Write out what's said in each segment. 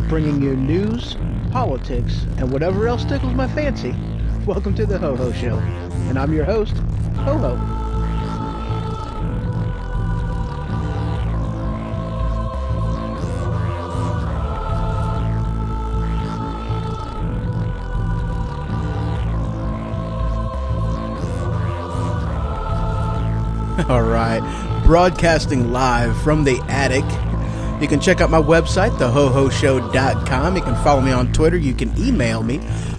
Bringing you news, politics, and whatever else tickles my fancy. Welcome to the Ho Ho Show, and I'm your host, Ho Ho. All right, broadcasting live from the attic. You can check out my website, thehohoshow.com. You can follow me on Twitter. You can email me,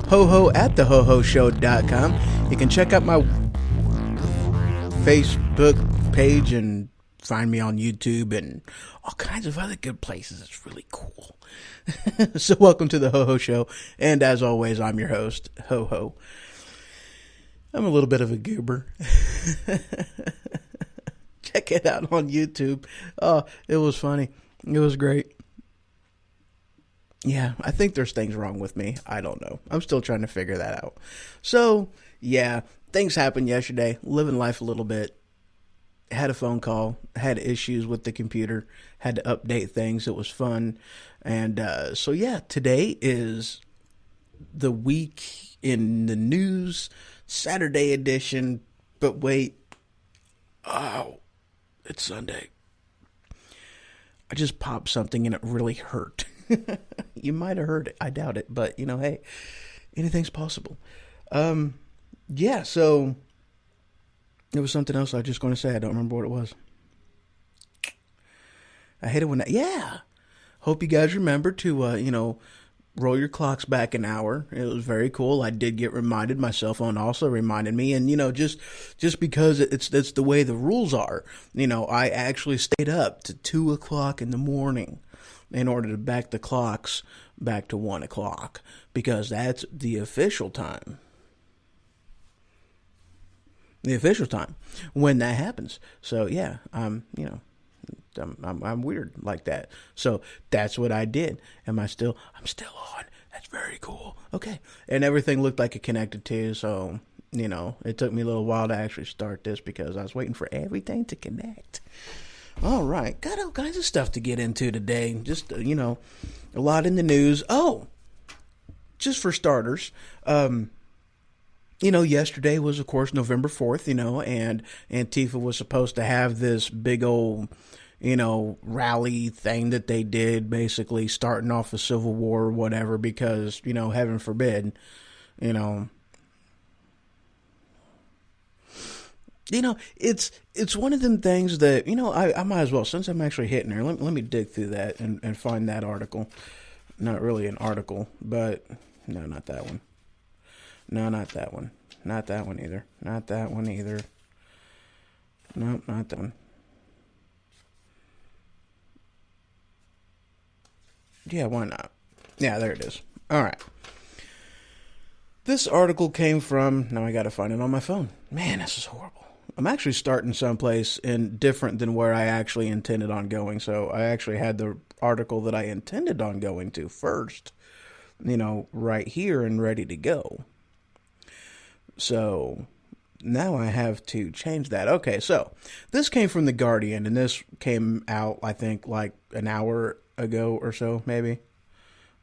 hoho@thehohoshow.com. You can check out my Facebook page and find me on YouTube and all kinds of other good places. It's really cool. So welcome to the Ho Ho Show. And as always, I'm your host, Ho Ho. I'm a little bit of a goober. Check it out on YouTube. Oh, it was funny. It was great. Yeah, I think there's things wrong with me. I don't know. I'm still trying to figure that out. So, yeah, things happened yesterday. Living life a little bit. Had a phone call. Had issues with the computer. Had to update things. It was fun. And so, yeah, today is the week in the news, Saturday edition. But wait. Oh, it's Sunday. I just popped something and it really hurt. You might have heard it. I doubt it. But, you know, hey, anything's possible. Yeah, so there was something else I was just going to say. I don't remember what it was. I hate it when that. Yeah. Hope you guys remember to, roll your clocks back an hour. It was very cool. I did get reminded. My cell phone also reminded me. And, just because it's the way the rules are, I actually stayed up to 2 o'clock in the morning in order to back the clocks back to 1 o'clock because that's the official time. The official time when that happens. So, yeah, I'm weird like that. So that's what I did. I'm still on. That's very cool. Okay. And everything looked like it connected too. So, it took me a little while to actually start this because I was waiting for everything to connect. All right. Got all kinds of stuff to get into today. Just, a lot in the news. Oh, just for starters, yesterday was, of course, November 4th, and Antifa was supposed to have this big old, rally thing that they did, basically starting off a civil war or whatever, because, heaven forbid, It's one of them things that, I might as well, since I'm actually hitting her, let me dig through that and find that article. Not really an article, but no, not that one. No, not that one. Not that one either. Not that one either. Nope, not that one. Yeah, why not? Yeah, there it is. All right. This article came from, now I got to find it on my phone. Man, this is horrible. I'm actually starting someplace different than where I actually intended on going. So I actually had the article that I intended on going to first, right here and ready to go. So now I have to change that. Okay, so this came from The Guardian, and this came out, I think, like an hour ago or so, maybe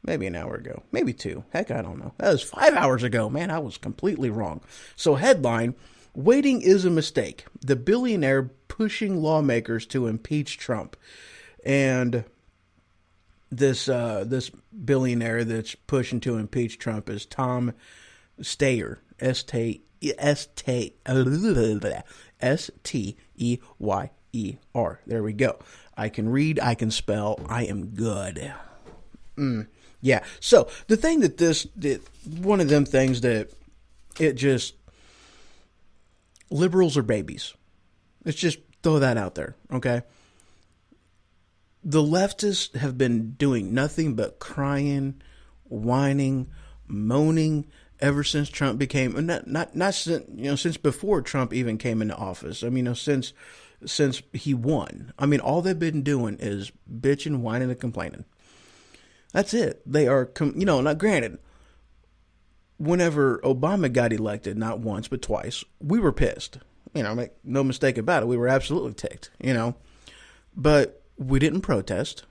an hour ago, maybe two. Heck, I don't know. That was 5 hours ago. Man, I was completely wrong. So headline, waiting is a mistake. The billionaire pushing lawmakers to impeach Trump. And this billionaire that's pushing to impeach Trump is Tom Steyer, Steyer. There we go. I can read, I can spell, I am good. Yeah. So the thing one of them things that it just, liberals are babies. Let's just throw that out there. Okay. The leftists have been doing nothing but crying, whining, moaning ever since Trump became, not since before Trump even came into office. I mean, since he won. I mean, all they've been doing is bitching, whining, and complaining. That's it. They are, not granted, whenever Obama got elected, not once, but twice, we were pissed. Make no mistake about it. We were absolutely ticked, but we didn't protest.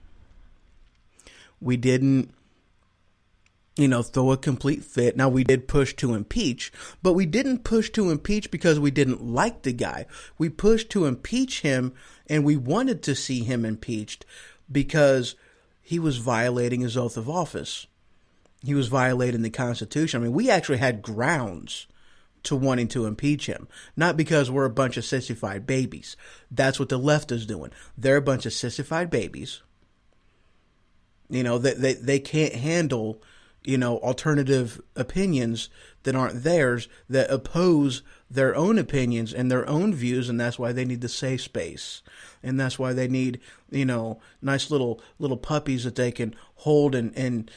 We didn't, throw a complete fit. Now, we did push to impeach, but we didn't push to impeach because we didn't like the guy. We pushed to impeach him, and we wanted to see him impeached because he was violating his oath of office. He was violating the Constitution. I mean, we actually had grounds to wanting to impeach him. Not because we're a bunch of sissified babies. That's what the left is doing. They're a bunch of sissified babies. They can't handle, alternative opinions that aren't theirs, that oppose their own opinions and their own views, and that's why they need the safe space. And that's why they need, nice little puppies that they can hold and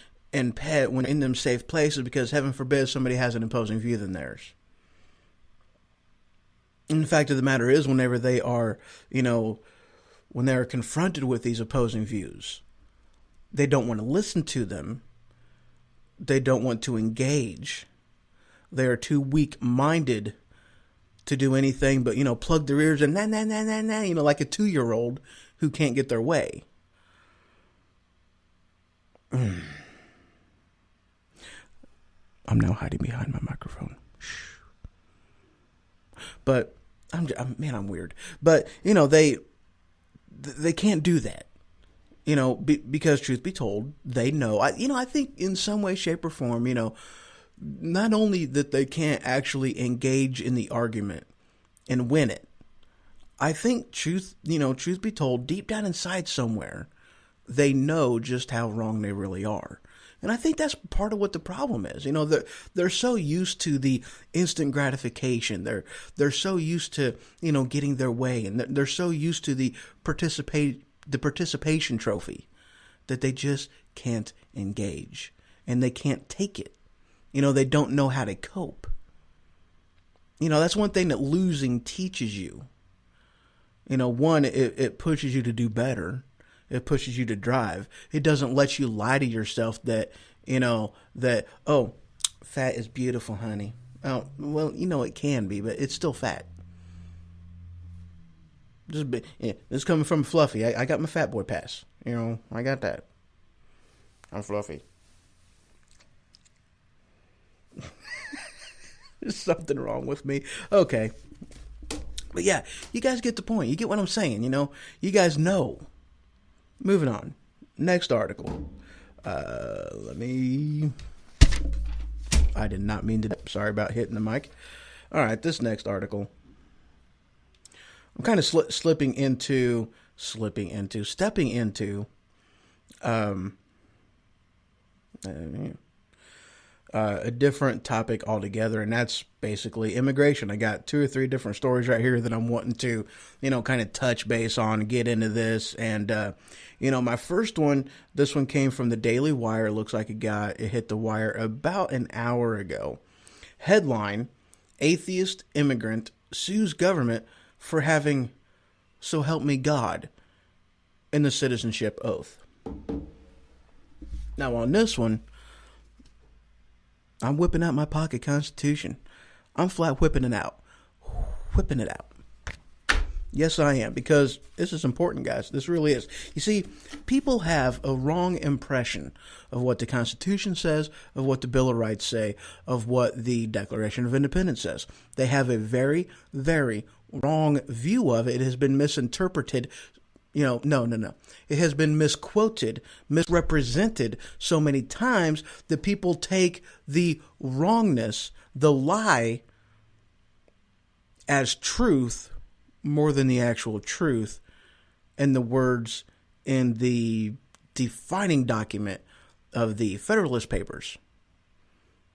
pet when in them safe places, because heaven forbid somebody has an opposing view than theirs. And the fact of the matter is, whenever they are, when they're confronted with these opposing views, they don't want to listen to them. They don't want to engage. They are too weak-minded to do anything but, plug their ears and like a 2-year-old who can't get their way. I'm now hiding behind my microphone. Shh. But I'm weird. But they can't do that. Because truth be told, they know. I think in some way, shape, or form, not only that they can't actually engage in the argument and win it. I think truth be told, deep down inside somewhere, they know just how wrong they really are. And I think that's part of what the problem is. They're so used to the instant gratification. They're so used to, getting their way, and they're so used to the participation trophy that they just can't engage, and they can't take it. They don't know how to cope. That's one thing that losing teaches you. One, it pushes you to do better. It pushes you to drive. It doesn't let you lie to yourself that, oh, fat is beautiful, honey. Oh, well, it can be, but it's still fat. This is coming from Fluffy. I got my fat boy pass. I got that. I'm Fluffy. There's something wrong with me. Okay. But yeah, you guys get the point. You get what I'm saying, You guys know. Moving on. Next article. I did not mean to. Sorry about hitting the mic. All right, this next article. I'm kind of stepping into um, a different topic altogether, and that's basically immigration. I got 2 or 3 different stories right here that I'm wanting to, kind of touch base on, get into this. And, my first one, this one came from the Daily Wire. It looks like it hit the wire about an hour ago. Headline, Atheist Immigrant Sues Government for Having So Help Me God in the Citizenship Oath. Now on this one, I'm whipping out my pocket Constitution. I'm flat whipping it out. Whipping it out. Yes, I am, because this is important, guys. This really is. You see, people have a wrong impression of what the Constitution says, of what the Bill of Rights say, of what the Declaration of Independence says. They have a very, very wrong view of it. It has been misinterpreted. No. It has been misquoted, misrepresented so many times that people take the wrongness, the lie, as truth more than the actual truth, and the words in the defining document of the Federalist Papers.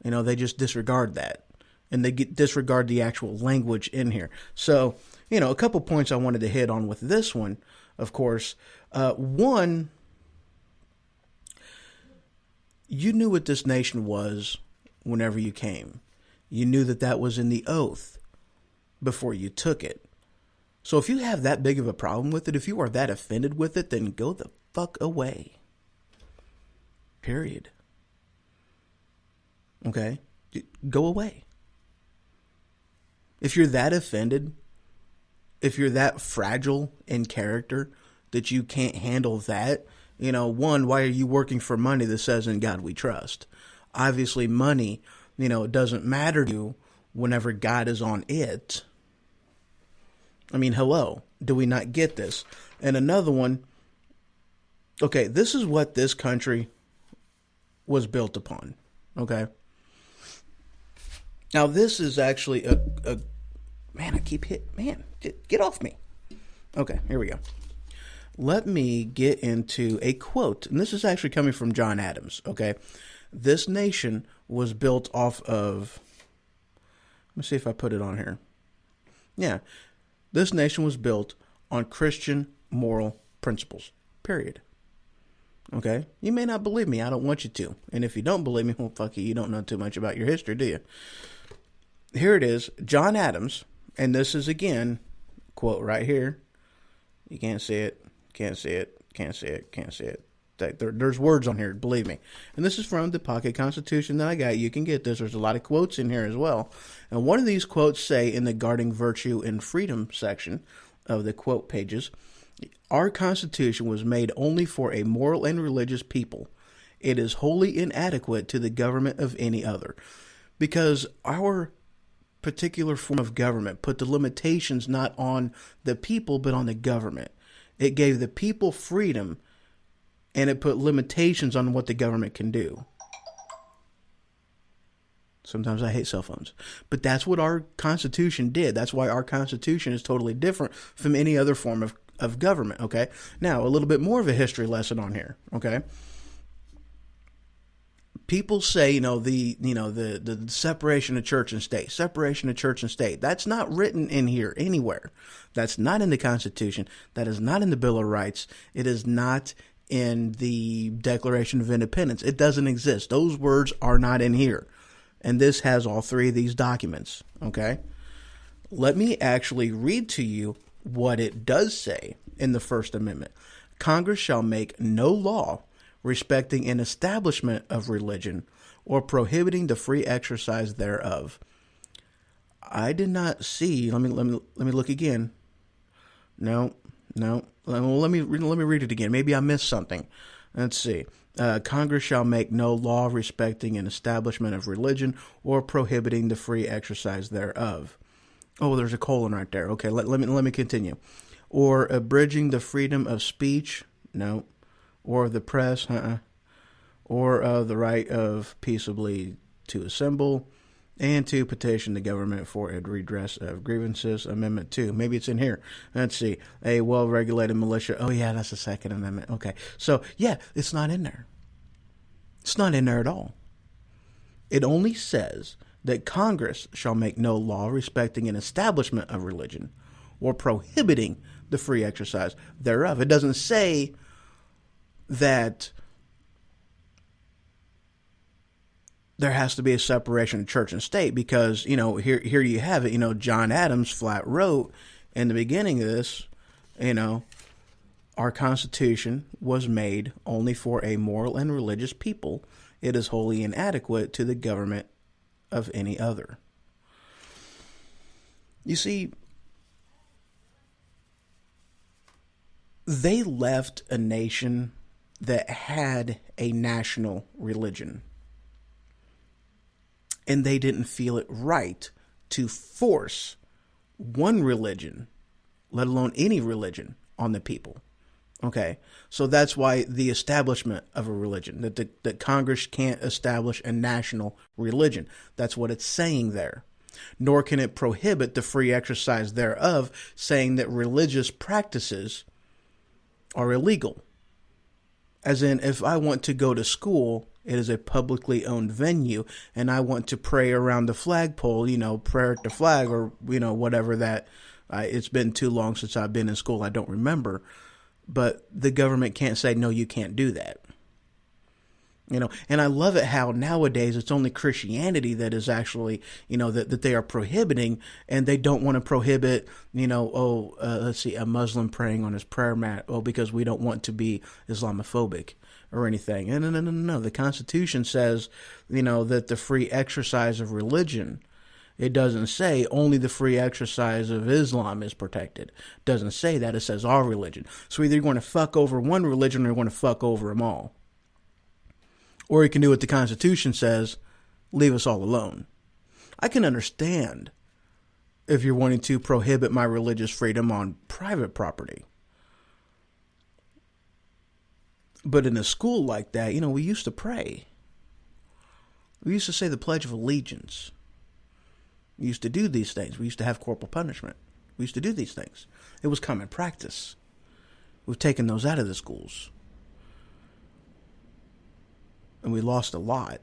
They just disregard that, and they disregard the actual language in here. So, a couple points I wanted to hit on with this one, of course. One, you knew what this nation was whenever you came. You knew that was in the oath before you took it. So if you have that big of a problem with it, if you are that offended with it, then go the fuck away. Period. Okay? Go away. If you're that offended, if you're that fragile in character that you can't handle that, one, why are you working for money that says in God we trust? Obviously money, doesn't matter to you whenever God is on it. I mean, hello, do we not get this? And another one, okay, this is what this country was built upon, okay? Now, this is actually get off me. Okay, here we go. Let me get into a quote, and this is actually coming from John Adams, okay? This nation was built off of, let me see if I put it on here. Yeah. This nation was built on Christian moral principles, period. Okay? You may not believe me. I don't want you to. And if you don't believe me, well, fuck you. You don't know too much about your history, do you? Here it is, John Adams, and this is, again, quote right here. You can't see it, can't see it, can't see it, can't see it. There's words on here, believe me. And this is from the Pocket Constitution that I got. You can get this. There's a lot of quotes in here as well. And one of these quotes say in the Guarding Virtue and Freedom section of the quote pages, our Constitution was made only for a moral and religious people. It is wholly inadequate to the government of any other. Because our particular form of government put the limitations not on the people, but on the government. It gave the people freedom, and it put limitations on what the government can do. Sometimes I hate cell phones. But that's what our Constitution did. That's why our Constitution is totally different from any other form of government, okay? Now, a little bit more of a history lesson on here, okay? People say, the separation of church and state, separation of church and state. That's not written in here anywhere. That's not in the Constitution. That is not in the Bill of Rights. It is not in the Declaration of Independence. It doesn't exist. Those words are not in here. And this has all 3 of these documents, okay? Let me actually read to you what it does say in the First Amendment. Congress shall make no law respecting an establishment of religion or prohibiting the free exercise thereof. I did not see. Let me look again. No. Let me read it again. Maybe I missed something. Let's see. Congress shall make no law respecting an establishment of religion or prohibiting the free exercise thereof. Oh, there's a colon right there. Okay, let me continue. Or abridging the freedom of speech. No. Or of the press. Or of the right of peaceably to assemble. and to petition the government for a redress of grievances. Amendment 2. Maybe it's in here. Let's see. A well-regulated militia. Oh, yeah, that's the Second Amendment. Okay. So, yeah, it's not in there. It's not in there at all. It only says that Congress shall make no law respecting an establishment of religion or prohibiting the free exercise thereof. It doesn't say that there has to be a separation of church and state, because, here you have it. John Adams flat wrote in the beginning of this, our Constitution was made only for a moral and religious people. It is wholly inadequate to the government of any other. You see, they left a nation that had a national religion, and they didn't feel it right to force one religion, let alone any religion, on the people. Okay, so that's why the establishment of a religion, that Congress can't establish a national religion. That's what it's saying there. Nor can it prohibit the free exercise thereof, saying that religious practices are illegal. As in, if I want to go to school, it is a publicly owned venue, and I want to pray around the flagpole, prayer at the flag, or, whatever that, it's been too long since I've been in school, I don't remember. But the government can't say, no, you can't do that. And I love it how nowadays it's only Christianity that is actually, that they are prohibiting, and they don't want to prohibit, let's see, a Muslim praying on his prayer mat, because we don't want to be Islamophobic or anything. And no. The Constitution says, that the free exercise of religion, it doesn't say only the free exercise of Islam is protected. It doesn't say that. It says all religion. So either you're going to fuck over one religion or you're going to fuck over them all. Or you can do what the Constitution says, leave us all alone. I can understand if you're wanting to prohibit my religious freedom on private property. But in a school like that, we used to pray. We used to say the Pledge of Allegiance. We used to do these things. We used to have corporal punishment. We used to do these things. It was common practice. We've taken those out of the schools. And we lost a lot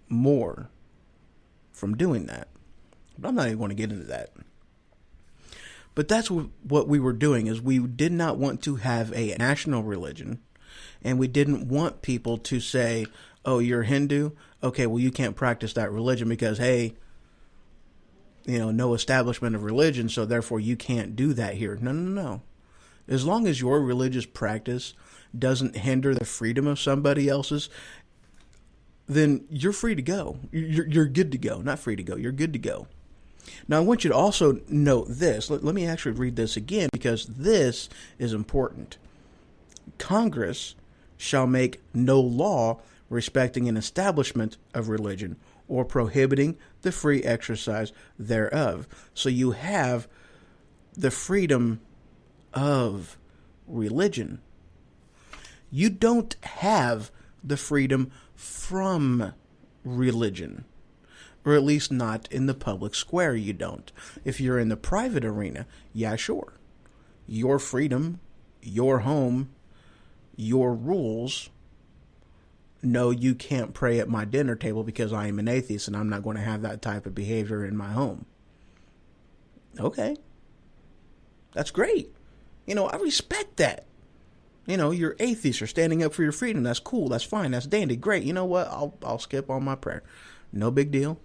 more from doing that. But I'm not even going to get into that. But that's what we were doing, is we did not want to have a national religion. And we didn't want people to say, oh, you're Hindu? Okay, well, you can't practice that religion because, hey, no establishment of religion, so therefore you can't do that here. No. As long as your religious practice doesn't hinder the freedom of somebody else's, then you're free to go. You're good to go. Not free to go. You're good to go. Now, I want you to also note this. Let me actually read this again, because this is important. Congress shall make no law respecting an establishment of religion or prohibiting the free exercise thereof. So you have the freedom of religion. You don't have the freedom from religion, or at least not in the public square. You don't. If you're in the private arena, yeah, sure. Your freedom, your home, your rules. No, you can't pray at my dinner table because I am an atheist and I'm not going to have that type of behavior in my home. Okay. That's great. I respect that. You're atheist, you're standing up for your freedom. That's cool. That's fine. That's dandy. Great. You know what? I'll skip on my prayer. No big deal.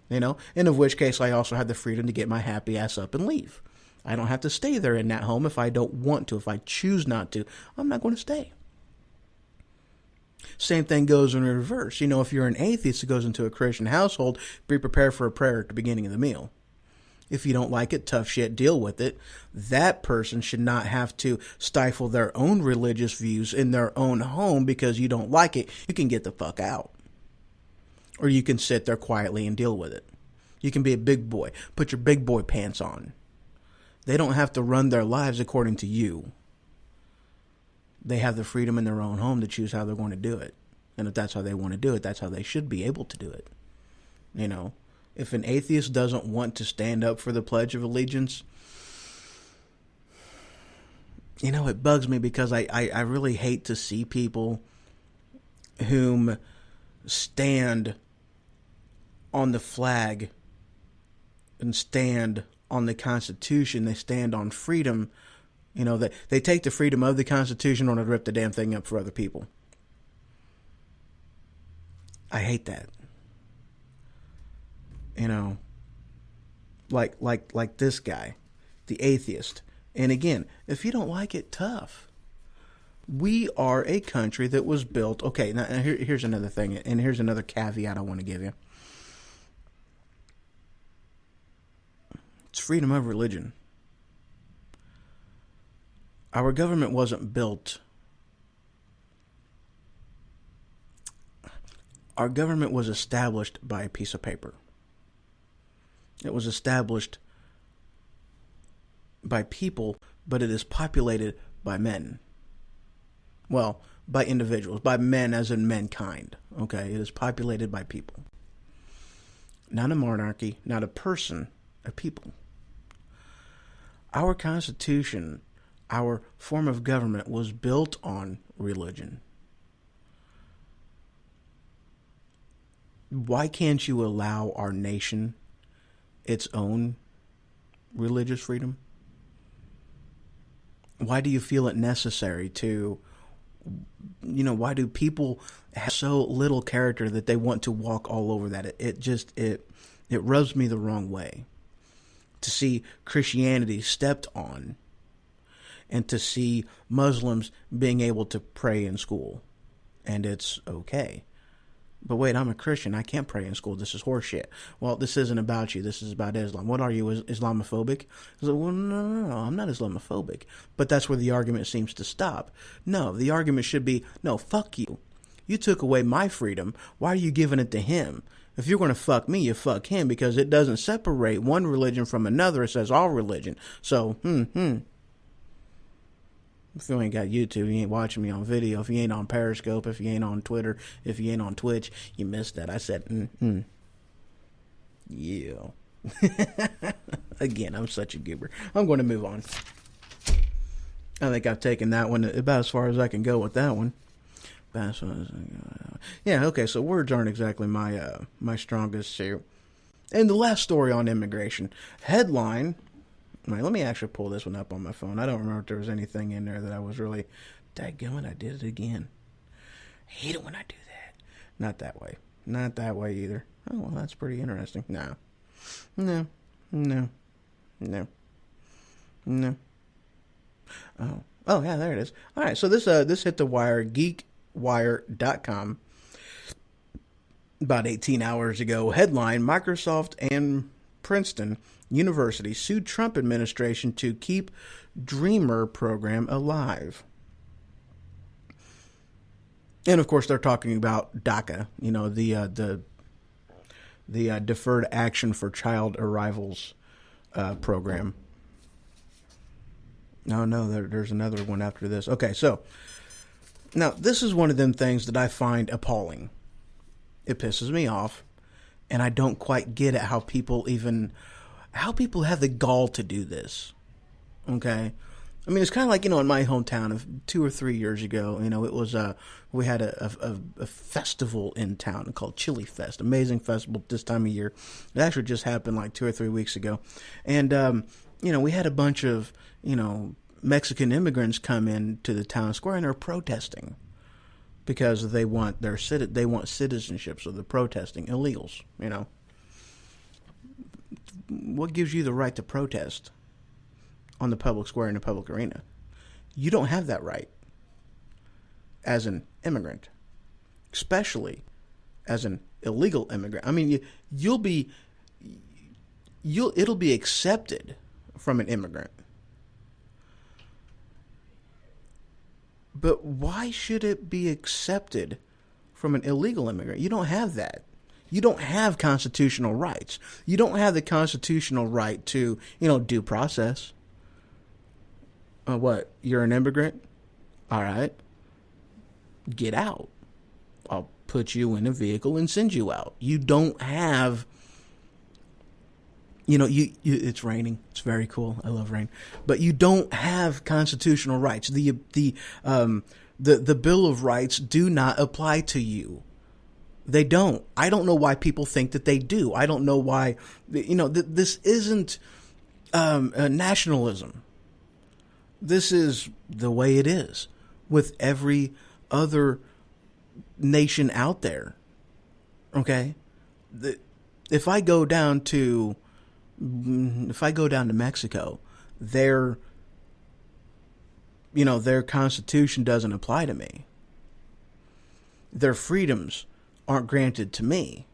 And of which case I also have the freedom to get my happy ass up and leave. I don't have to stay there in that home if I don't want to. If I choose not to, I'm not going to stay. Same thing goes in reverse. If you're an atheist who goes into a Christian household, be prepared for a prayer at the beginning of the meal. If you don't like it, tough shit, deal with it. That person should not have to stifle their own religious views in their own home because you don't like it. You can get the fuck out. Or you can sit there quietly and deal with it. You can be a big boy. Put your big boy pants on. They don't have to run their lives according to you. They have the freedom in their own home to choose how they're going to do it. And if that's how they want to do it, that's how they should be able to do it. if an atheist doesn't want to stand up for the Pledge of Allegiance, you know, it bugs me because I really hate to see people whom stand on the flag and stand on the Constitution. They stand on freedom. You know, they take the freedom of the Constitution and rip the damn thing up for other people. I hate that. You know, like this guy, the atheist. And again, if you don't like it, tough. We are a country that was built. Okay, now here's another thing, and here's another caveat I want to give you. It's freedom of religion. Our government wasn't built. Our government was established by a piece of paper. It was established by people, but it is populated by men. Well, by individuals, by men as in mankind. Okay, it is populated by people. Not a monarchy, not a person, a people. Our Constitution, our form of government was built on religion. Why can't you allow our nation its own religious freedom? Why do you feel it necessary to, you know, why do people have so little character that they want to walk all over that? It rubs me the wrong way to see Christianity stepped on and to see Muslims being able to pray in school. And it's okay. But wait, I'm a Christian. I can't pray in school. This is horseshit. Well, this isn't about you. This is about Islam. What are you, Islamophobic? I was like, well, no, I'm not Islamophobic. But that's where the argument seems to stop. No, the argument should be, no, fuck you. You took away my freedom. Why are you giving it to him? If you're going to fuck me, you fuck him, because it doesn't separate one religion from another. It says all religion. So, If you ain't got YouTube, you ain't watching me on video. If you ain't on Periscope, if you ain't on Twitter, if you ain't on Twitch, you missed that. I said, Yeah. Again, I'm such a goober. I'm going to move on. I think I've taken that one about as far as I can go with that one. Yeah, okay, so words aren't exactly my strongest suit. And the last story on immigration. Headline. Right, let me actually pull this one up on my phone. I don't remember if there was anything in there that I was really, dadgummit, I did it again. I hate it when I do that. Not that way. Not that way either. Oh, well, that's pretty interesting. No. Oh, yeah, there it is. All right, so this hit the wire, geekwire.com, about 18 hours ago. Headline, Microsoft and Princeton University sued Trump administration to keep Dreamer program alive. And of course, they're talking about DACA, you know, the Deferred Action for Child Arrivals program. No, there's another one after this. Okay, so now this is one of them things that I find appalling. It pisses me off, and I don't quite get it how people have the gall to do this. Okay? I mean, it's kind of like, you know, in my hometown of 2 or 3 years ago, you know, it was, we had a festival in town called Chili Fest. Amazing festival this time of year. It actually just happened like 2 or 3 weeks ago. And, you know, we had a bunch of, you know, Mexican immigrants come into the town square and they're protesting because they want citizenship. So they're protesting illegals, you know. What gives you the right to protest on the public square in the public arena? You don't have that right as an immigrant, especially as an illegal immigrant. I mean, it'll be accepted from an immigrant. But why should it be accepted from an illegal immigrant? You don't have that. You don't have constitutional rights. You don't have the constitutional right to, you know, due process. What? You're an immigrant? All right. Get out. I'll put you in a vehicle and send you out. You don't have It's raining. It's very cool. I love rain. But you don't have constitutional rights. The Bill of Rights do not apply to you. They don't. I don't know why people think that they do. I don't know why. This isn't nationalism. This is the way it is with every other nation out there. Okay, if I go down to Mexico, their constitution doesn't apply to me. Their freedoms aren't granted to me.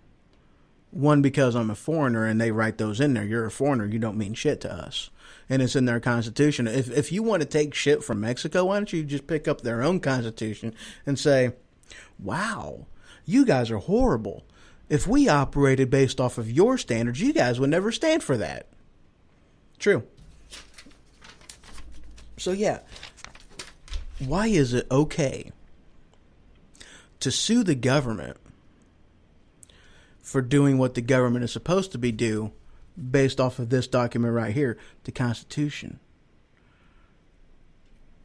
One, because I'm a foreigner and they write those in there. You're a foreigner, you don't mean shit to us. And it's in their constitution. If you want to take shit from Mexico, why don't you just pick up their own constitution and say, wow, you guys are horrible. If we operated based off of your standards, you guys would never stand for that. True. So yeah, why is it okay to sue the government for doing what the government is supposed to be do based off of this document right here, the Constitution?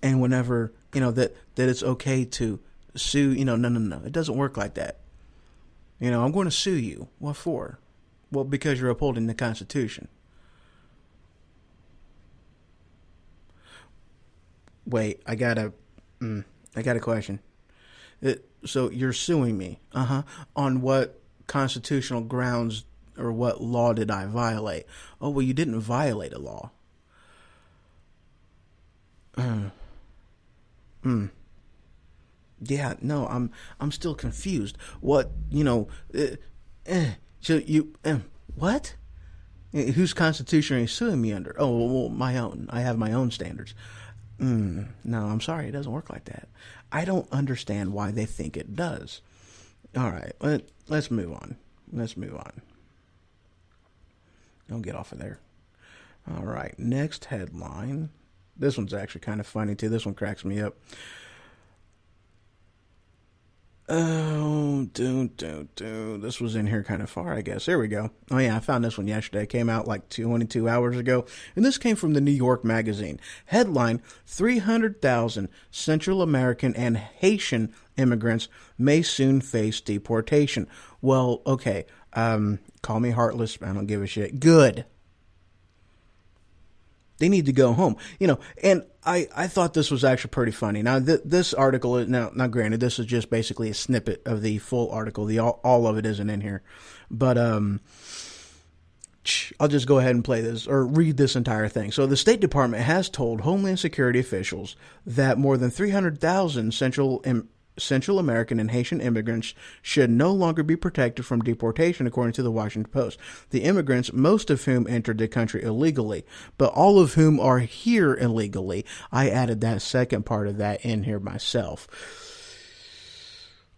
And whenever, that it's okay to sue, no. It doesn't work like that. I'm going to sue you. What for? Well, because you're upholding the Constitution. Wait, I got a question. So you're suing me. On what constitutional grounds or what law did I violate? Oh, well, you didn't violate a law. Yeah, no, I'm still confused. What, so you, what? Whose constitution are you suing me under? Oh, well, my own. I have my own standards. No, I'm sorry, it doesn't work like that. I don't understand why they think it does. All right, let's move on. Don't get off of there. All right, next headline. This one's actually kind of funny, too. This one cracks me up. Oh, this was in here kind of far, I guess. There we go. Oh, yeah, I found this one yesterday. It came out like 22 hours ago. And this came from the New York Magazine. Headline, 300,000 Central American and Haitian immigrants may soon face deportation. Well, okay. Call me heartless. I don't give a shit. Good. They need to go home, and I thought this was actually pretty funny. Now, this article is now granted, this is just basically a snippet of the full article. All of it isn't in here, but I'll just go ahead and play this or read this entire thing. So the State Department has told Homeland Security officials that more than 300,000 Central American and Haitian immigrants should no longer be protected from deportation, according to the Washington Post. The immigrants, most of whom entered the country illegally, but all of whom are here illegally, I added that second part of that in here myself,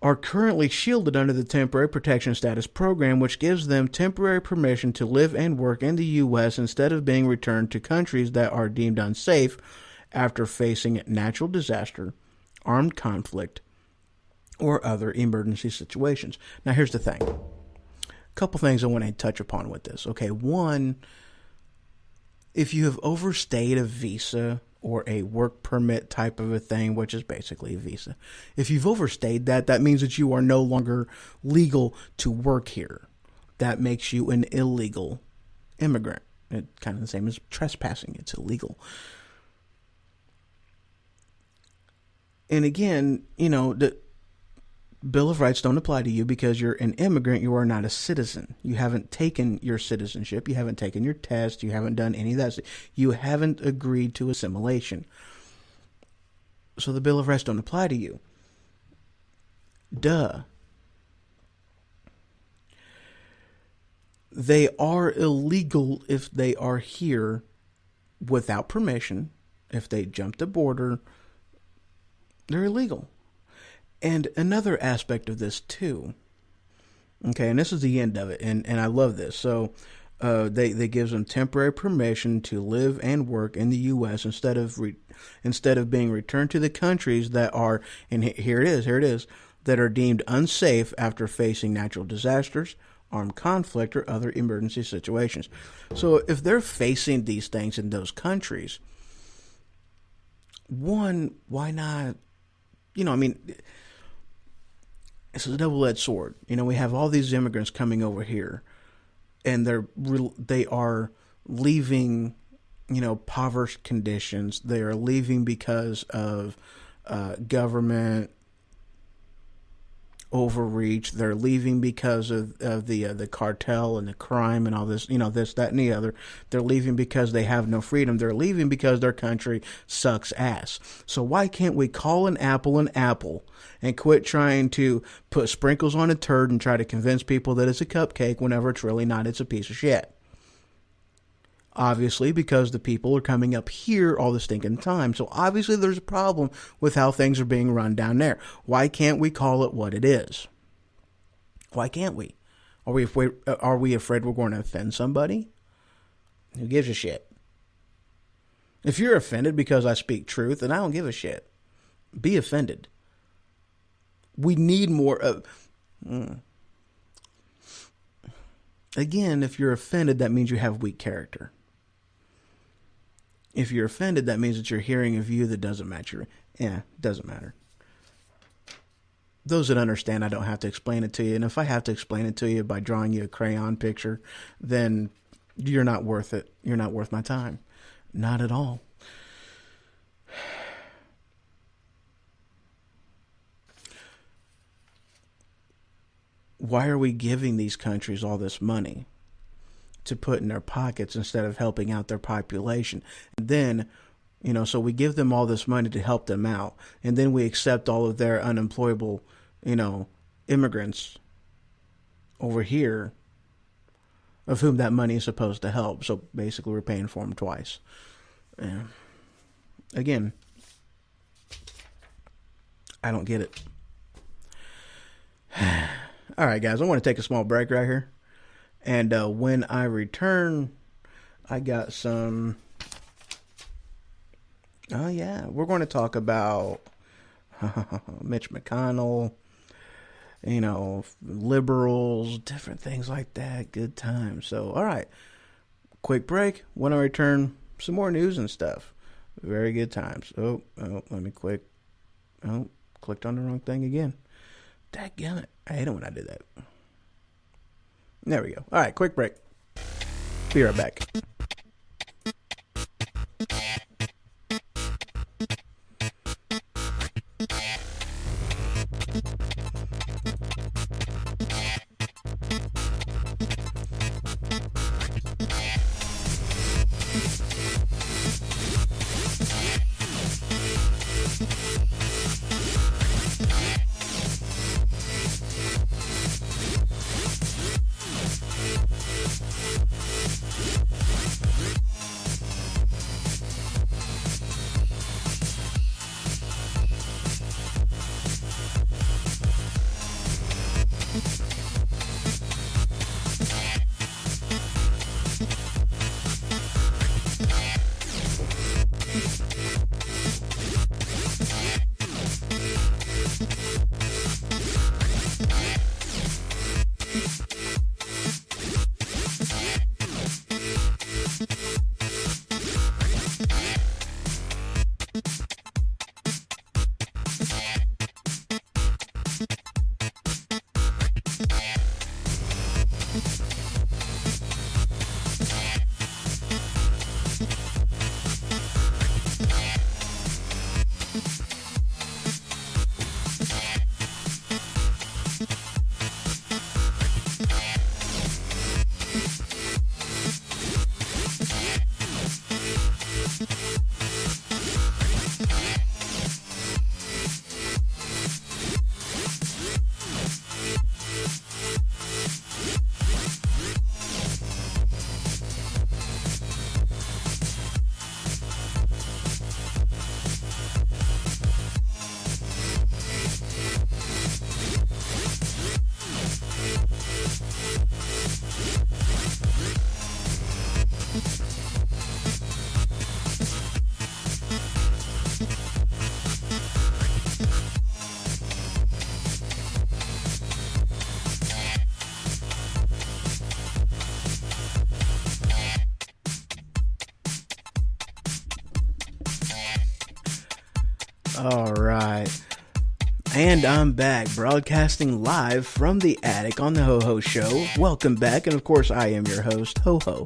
are currently shielded under the Temporary Protection Status Program, which gives them temporary permission to live and work in the U.S. instead of being returned to countries that are deemed unsafe after facing natural disaster, armed conflict, or other emergency situations. Now, here's the thing. A couple things I want to touch upon with this. Okay, one, if you have overstayed a visa or a work permit type of a thing, which is basically a visa, if you've overstayed that, that means that you are no longer legal to work here. That makes you an illegal immigrant. It's kind of the same as trespassing. It's illegal. And again, the Bill of Rights don't apply to you because you're an immigrant. You are not a citizen. You haven't taken your citizenship. You haven't taken your test. You haven't done any of that. You haven't agreed to assimilation. So the Bill of Rights don't apply to you. Duh. They are illegal if they are here without permission. If they jump the border, they're illegal. And another aspect of this too, okay, and this is the end of it, and I love this. So they gives them temporary permission to live and work in the U.S. instead of being returned to the countries that are, and here it is, that are deemed unsafe after facing natural disasters, armed conflict or other emergency situations. So if they're facing these things in those countries, one, why not? I mean, it's a double-edged sword. We have all these immigrants coming over here, and they are leaving, impoverished conditions. They are leaving because of government overreach. They're leaving because of the cartel and the crime and all this, this, that, and the other. They're leaving because they have no freedom. They're leaving because their country sucks ass. So why can't we call an apple and quit trying to put sprinkles on a turd and try to convince people that it's a cupcake whenever it's really not? It's a piece of shit. Obviously, because the people are coming up here all the stinking time. So obviously there's a problem with how things are being run down there. Why can't we call it what it is? Why can't we? Are we afraid we're going to offend somebody? Who gives a shit? If you're offended because I speak truth, then I don't give a shit. Be offended. We need more of... Again, if you're offended, that means you have weak character. If you're offended, that means that you're hearing a view that doesn't match your... doesn't matter. Those that understand, I don't have to explain it to you. And if I have to explain it to you by drawing you a crayon picture, then you're not worth it. You're not worth my time. Not at all. Why are we giving these countries all this money to put in their pockets instead of helping out their population? And then, so we give them all this money to help them out, and then we accept all of their unemployable, immigrants over here, of whom that money is supposed to help. So basically we're paying for them twice. Again, I don't get it. All right, guys, I want to take a small break right here. And when I return, I got some... Oh, yeah. We're going to talk about Mitch McConnell, liberals, different things like that. Good times. So, all right. Quick break. When I return, some more news and stuff. Very good times. Oh, let me click. Oh, clicked on the wrong thing again. Dadgummit. I hate it when I do that. There we go. All right, quick break. Be right back. All right. And I'm back, broadcasting live from the attic on the Ho Ho Show. Welcome back, and of course, I am your host, Ho Ho.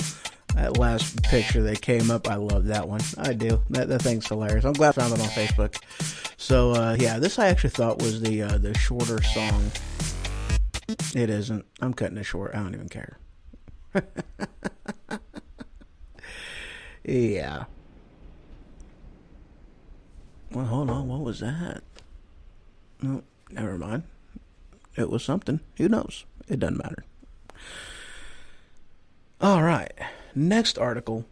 That last picture that came up, I love that one. I do. That thing's hilarious. I'm glad I found it on Facebook. So, yeah, this I actually thought was the shorter song. It isn't. I'm cutting it short. I don't even care. Yeah. Well, hold on. What was that? No, never mind. It was something. Who knows? It doesn't matter. All right. Next article.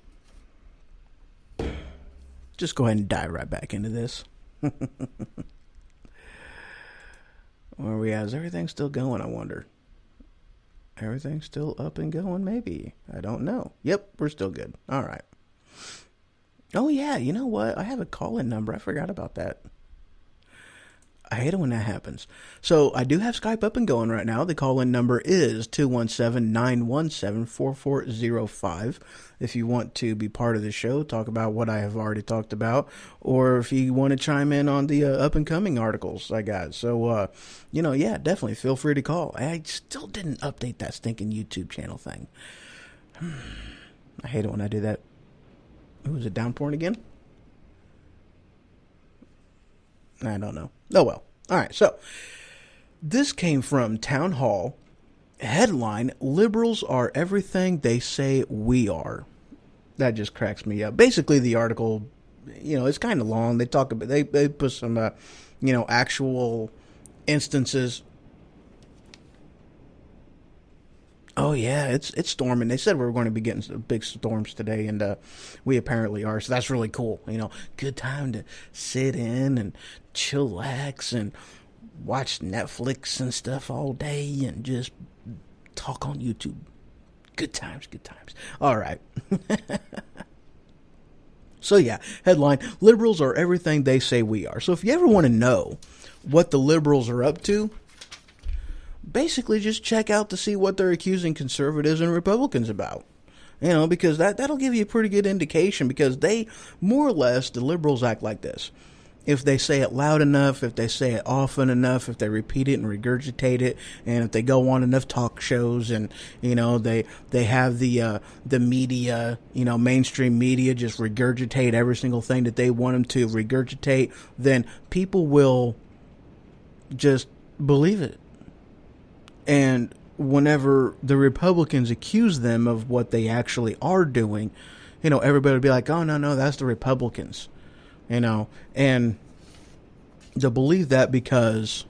Just go ahead and dive right back into this. Where are we at? Is everything still going, I wonder? Everything's still up and going, maybe. I don't know. Yep, we're still good. All right. Oh, yeah, you know what? I have a call-in number. I forgot about that. I hate it when that happens. So I do have Skype up and going right now. The call-in number is 217-917-4405. If you want to be part of the show, talk about what I have already talked about, or if you want to chime in on the up-and-coming articles I got. So, yeah, definitely feel free to call. I still didn't update that stinking YouTube channel thing. I hate it when I do that. Ooh, is it downpouring again? I don't know. Oh, well. All right, so this came from Town Hall. Headline, liberals are everything they say we are. That just cracks me up. Basically, the article, it's kind of long. They talk about, they put some, actual instances. Oh, yeah, it's storming. They said we were going to be getting some big storms today, and we apparently are, so that's really cool. Good time to sit in and chillax and watch Netflix and stuff all day and just talk on YouTube. Good times, good times. All right. So, yeah, headline, liberals are everything they say we are. So if you ever want to know what the liberals are up to, basically just check out to see what they're accusing conservatives and Republicans about. Because that'll give you a pretty good indication, because they, more or less, the liberals act like this. If they say it loud enough, if they say it often enough, if they repeat it and regurgitate it, and if they go on enough talk shows and, they have the media, mainstream media just regurgitate every single thing that they want them to regurgitate, then people will just believe it. And whenever the Republicans accuse them of what they actually are doing, everybody would be like, oh, no, that's the Republicans, and they'll believe that because,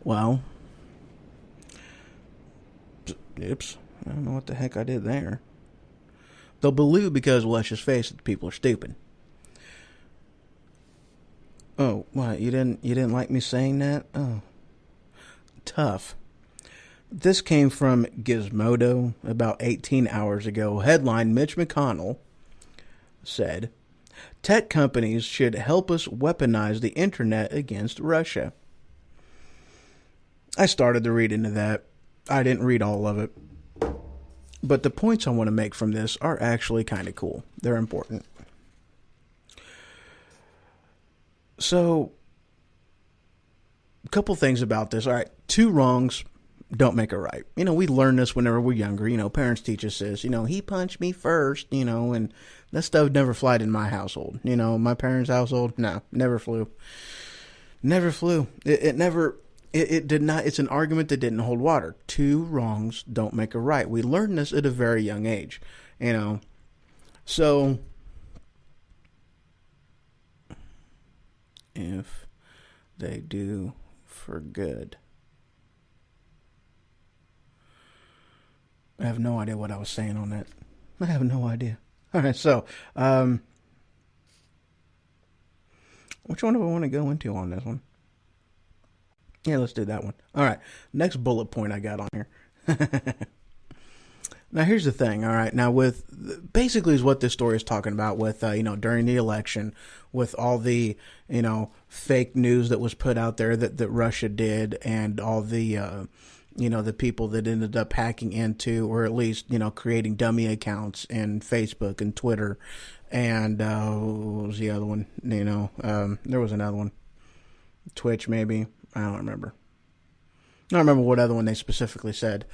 well, oops, I don't know what the heck I did there. They'll believe it because, well, let's just face it, people are stupid. Oh, what, you didn't like me saying that? Oh, tough. This came from Gizmodo about 18 hours ago. Headline, Mitch McConnell said, tech companies should help us weaponize the internet against Russia. I started to read into that. I didn't read all of it. But the points I want to make from this are actually kind of cool. They're important. So, a couple things about this. All right, two wrongs don't make a right. We learn this whenever we're younger. Parents teach us this. He punched me first, and that stuff never flied in my household. My parents' household, no, never flew. Never flew. It did not. It's an argument that didn't hold water. Two wrongs don't make a right. We learn this at a very young age, So, if they do for good. I have no idea what I was saying on that. I have no idea. All right, so, which one do I want to go into on this one? Yeah, let's do that one. All right, next bullet point I got on here. Now, here's the thing, all right? Now, basically is what this story is talking about with, during the election, with all the, fake news that was put out there that Russia did, and all the, the people that ended up hacking into, or at least, creating dummy accounts in Facebook and Twitter, And what was the other one? There was another one. Twitch, maybe. I don't remember. I don't remember what other one they specifically said.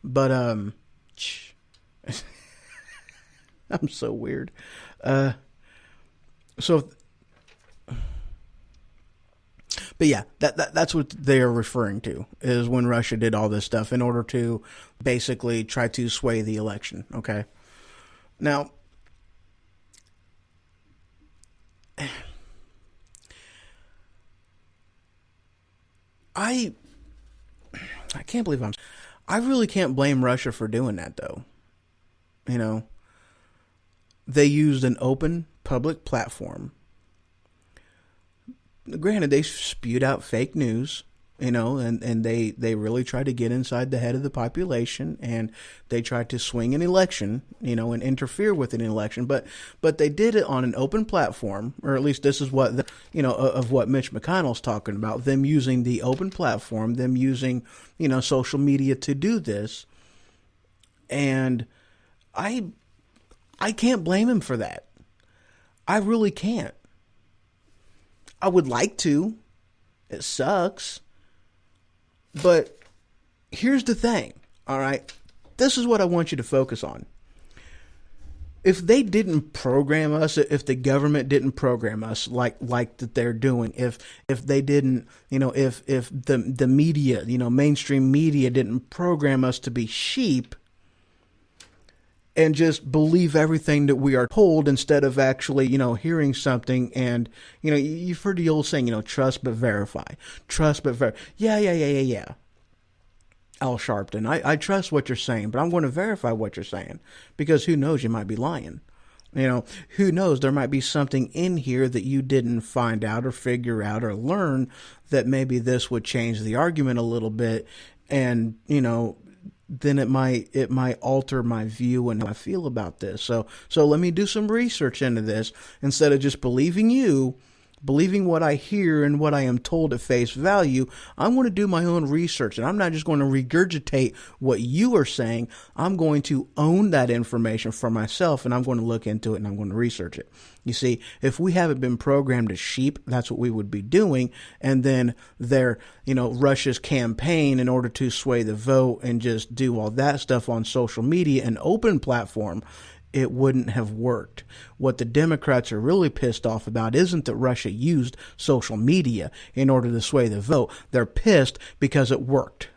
But, I'm so weird. But yeah, that's what they're referring to, is when Russia did all this stuff in order to basically try to sway the election. Okay. Now, I can't believe I really can't blame Russia for doing that, though. You know, they used an open public platform. Granted, they spewed out fake news, and they really tried to get inside the head of the population, and they tried to swing an election, and interfere with an election. But they did it on an open platform, or at least this is what, of what Mitch McConnell's talking about, them using the open platform, them using, social media to do this. And I can't blame him for that. I really can't. I would like to. It sucks. But here's the thing, all right? This is what I want you to focus on. If they didn't program us, if the government didn't program us like that they're doing, if they didn't, if the media, mainstream media didn't program us to be sheep and just believe everything that we are told instead of actually, hearing something. And, you've heard the old saying, trust but verify. Trust but verify. Yeah. Al Sharpton, I trust what you're saying, but I'm going to verify what you're saying, because who knows, you might be lying. Who knows, there might be something in here that you didn't find out or figure out or learn that maybe this would change the argument a little bit. And, then it might alter my view and how I feel about this. So let me do some research into this instead of just believing what I hear and what I am told at face value. I'm going to do my own research, and I'm not just going to regurgitate what you are saying. I'm going to own that information for myself, and I'm going to look into it, and I'm going to research it. You see, if we haven't been programmed as sheep, that's what we would be doing. And then Russia's campaign in order to sway the vote and just do all that stuff on social media, an open platform, it wouldn't have worked. What the Democrats are really pissed off about isn't that Russia used social media in order to sway the vote. They're pissed because it worked.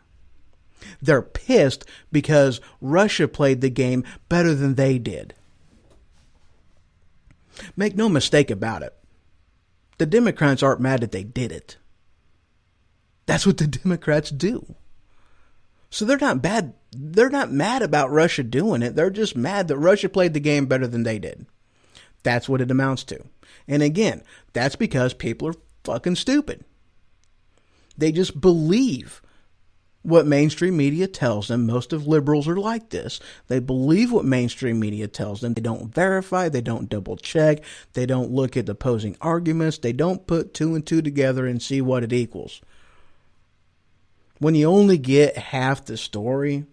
They're pissed because Russia played the game better than they did. Make no mistake about it. The Democrats aren't mad that they did it. That's what the Democrats do. So they're not bad. They're not mad about Russia doing it. They're just mad that Russia played the game better than they did. That's what it amounts to. And again, that's because people are fucking stupid. They just believe what mainstream media tells them. Most of liberals are like this. They believe what mainstream media tells them. They don't verify. They don't double check. They don't look at the opposing arguments. They don't put two and two together and see what it equals. When you only get half the story,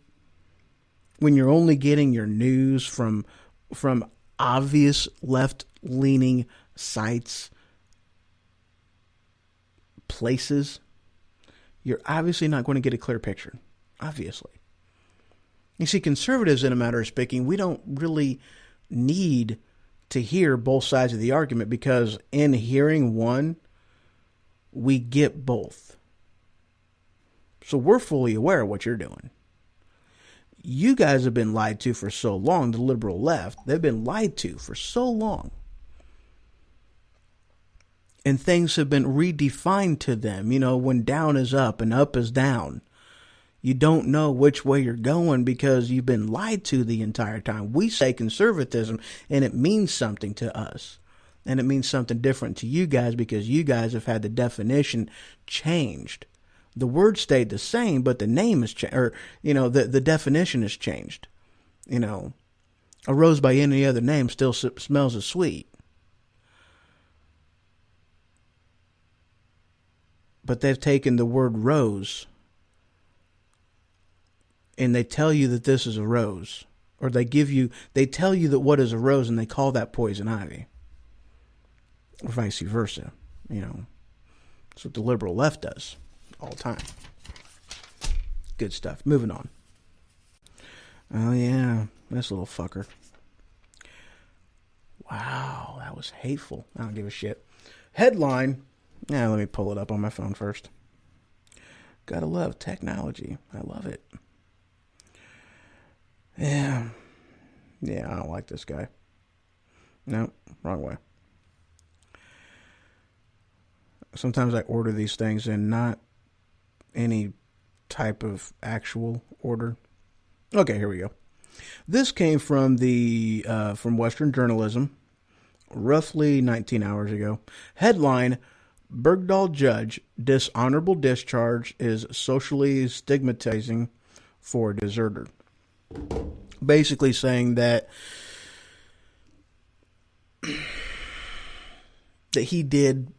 when you're only getting your news from obvious left-leaning sites, places, you're obviously not going to get a clear picture. Obviously. You see, conservatives, in a matter of speaking, we don't really need to hear both sides of the argument, because in hearing one, we get both. So we're fully aware of what you're doing. You guys have been lied to for so long, the liberal left. They've been lied to for so long. And things have been redefined to them. When down is up and up is down. You don't know which way you're going because you've been lied to the entire time. We say conservatism, and it means something to us. And it means something different to you guys because you guys have had the definition changed. The word stayed the same, but the name has changed, or, the definition has changed. A rose by any other name still smells as sweet. But they've taken the word rose and they tell you that this is a rose. Or they tell you that what is a rose and they call that poison ivy. Or vice versa. That's what the liberal left does all the time. Good stuff. Moving on. Oh, yeah. This little fucker. Wow, that was hateful. I don't give a shit. Headline. Yeah, let me pull it up on my phone first. Gotta love technology. I love it. Yeah. Yeah, I don't like this guy. No, wrong way. Sometimes I order these things in not any type of actual order. Okay, here we go. This came from from Western Journalism, roughly 19 hours ago. Headline: Bergdahl judge dishonorable discharge is socially stigmatizing for deserter. Basically saying that he did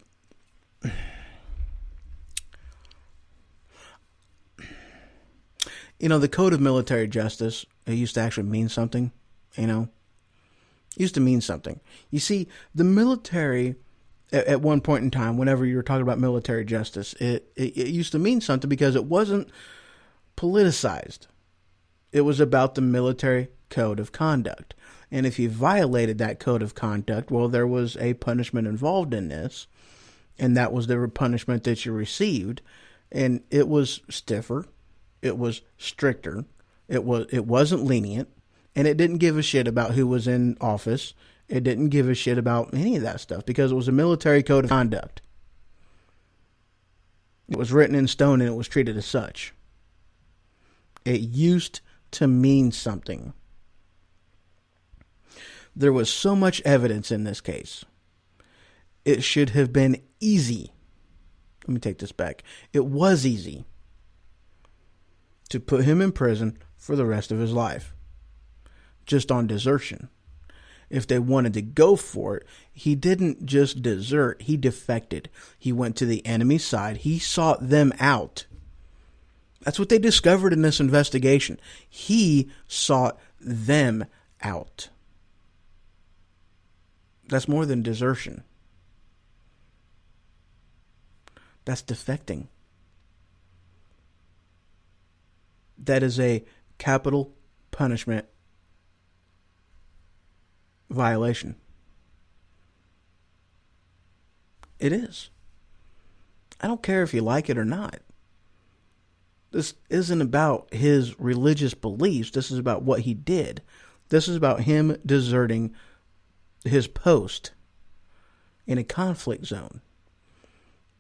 the Code of Military Justice, it used to actually mean something, It used to mean something. You see, the military, at one point in time, whenever you were talking about military justice, it used to mean something because it wasn't politicized. It was about the military code of conduct. And if you violated that code of conduct, well, there was a punishment involved in this. And that was the punishment that you received. And it was stiffer. It was stricter. It wasn't lenient. And it didn't give a shit about who was in office. It didn't give a shit about any of that stuff because it was a military code of conduct. It was written in stone and it was treated as such. It used to mean something. There was so much evidence in this case. It should have been easy. Let me take this back. It was easy to put him in prison for the rest of his life. Just on desertion. If they wanted to go for it, he didn't just desert, he defected. He went to the enemy side. He sought them out. That's what they discovered in this investigation. He sought them out. That's more than desertion. That's defecting. That is a capital punishment violation. It is. I don't care if you like it or not. This isn't about his religious beliefs. This is about what he did. This is about him deserting his post in a conflict zone.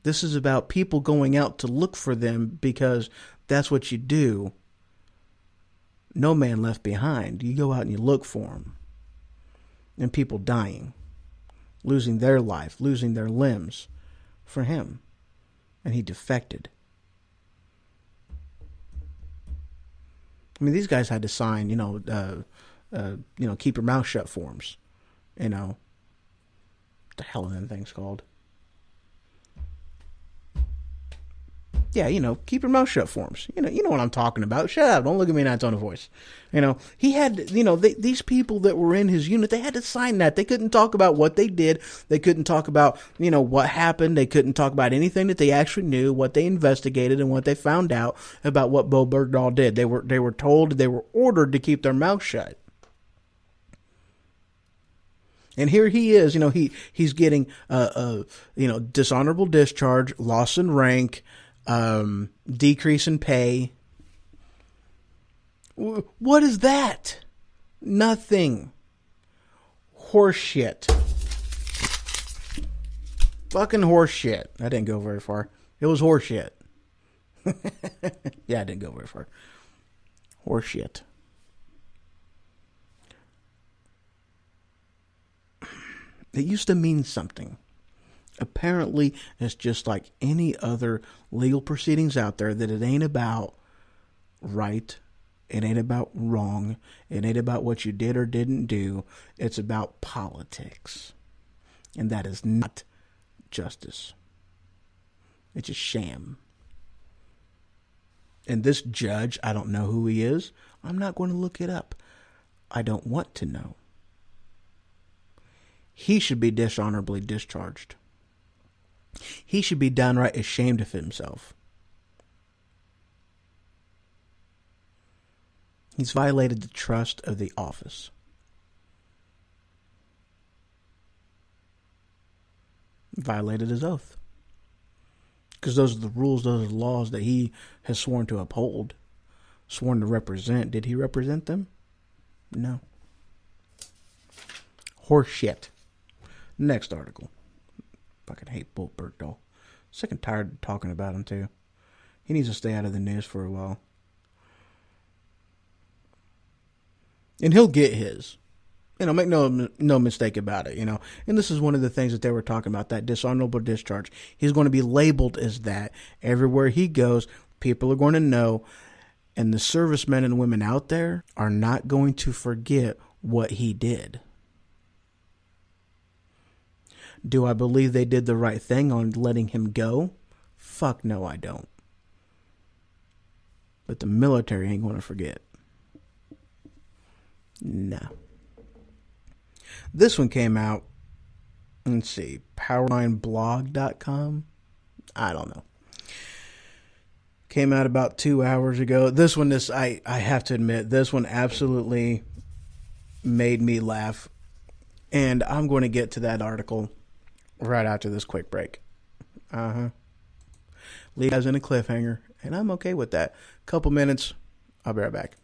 This is about people going out to look for them because that's what you do. No man left behind. You go out and you look for them. And people dying, losing their life, losing their limbs for him. And he defected. I mean, these guys had to sign, keep your mouth shut forms. What the hell are them things called? Yeah, keep your mouth shut forms. You know what I'm talking about. Shut up. Don't look at me in that tone of voice. He had, these people that were in his unit, they had to sign that. They couldn't talk about what they did. They couldn't talk about, what happened. They couldn't talk about anything that they actually knew, what they investigated, and what they found out about what Bo Bergdahl did. They were told, they were ordered to keep their mouth shut. And here he is, he's getting, dishonorable discharge, loss in rank, decrease in pay. What is that? Nothing. Horseshit. Fucking horseshit. That didn't go very far. It was horseshit. Yeah, it didn't go very far. Horseshit. It used to mean something. Apparently, it's just like any other legal proceedings out there that it ain't about right. It ain't about wrong. It ain't about what you did or didn't do. It's about politics. And that is not justice. It's a sham. And this judge, I don't know who he is. I'm not going to look it up. I don't want to know. He should be dishonorably discharged. He should be downright ashamed of himself. He's violated the trust of the office. Violated his oath. Because those are the rules, those are the laws that he has sworn to uphold, sworn to represent. Did he represent them? No. Horse shit. Next article. Fucking hate Bolt Bergdahl. Sick and tired of talking about him too. He needs to stay out of the news for a while. And he'll get his. Make no mistake about it, And this is one of the things that they were talking about, that dishonorable discharge. He's going to be labeled as that. Everywhere he goes, people are going to know. And the servicemen and women out there are not going to forget what he did. Do I believe they did the right thing on letting him go? Fuck no, I don't. But the military ain't going to forget. No. This one came out, let's see, powerlineblog.com? I don't know. Came out about 2 hours ago. This one, I have to admit, this one absolutely made me laugh. And I'm going to get to that article right after this quick break. Leave you guys in a cliffhanger, and I'm okay with that. Couple minutes, I'll be right back.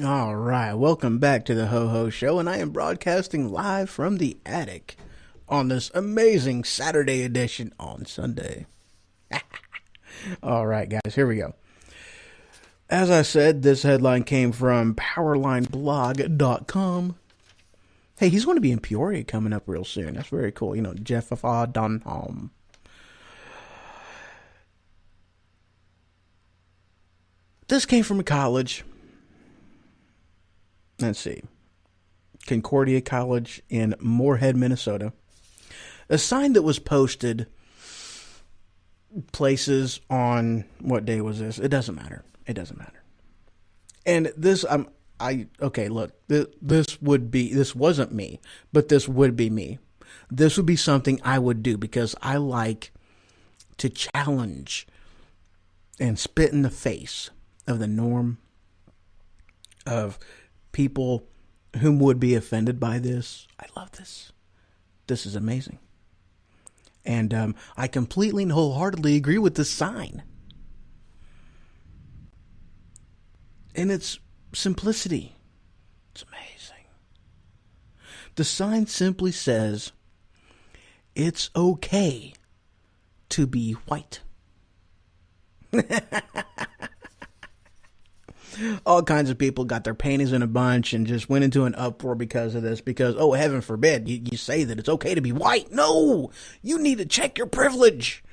All right, welcome back to the Ho Ho Show, and I am broadcasting live from the attic on this amazing Saturday edition on Sunday. All right, guys, here we go. As I said, this headline came from powerlineblog.com. Hey, he's going to be in Peoria coming up real soon. That's very cool. Jeff Dunham. This came from a college. Let's see. Concordia College in Moorhead, Minnesota. A sign that was posted places on, what day was this? It doesn't matter. It doesn't matter. And this, okay, look, this wasn't me, but this would be me. This would be something I would do because I like to challenge and spit in the face of the norm of people whom would be offended by this. I love this. This is amazing. And I completely and wholeheartedly agree with this sign. And its simplicity. It's amazing. The sign simply says, it's okay to be white. All kinds of people got their panties in a bunch and just went into an uproar because of this. Because, oh, heaven forbid, you say that it's okay to be white. No, you need to check your privilege.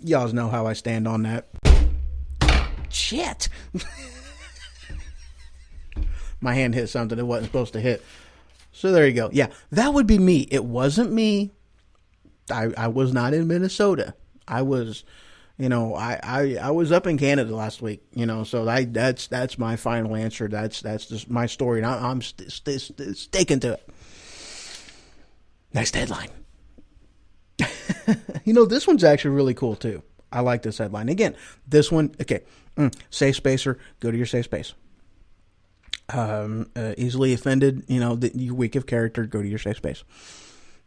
Y'all know how I stand on that. Shit. My hand hit something it wasn't supposed to hit. So there you go. Yeah, that would be me. It wasn't me. I was not in Minnesota. I was... I was up in Canada last week, so that's my final answer. That's just my story, and I'm sticking to it. Next headline. This one's actually really cool, too. I like this headline. Again, this one, okay, safe spacer, go to your safe space. Easily offended, you're weak of character, go to your safe space.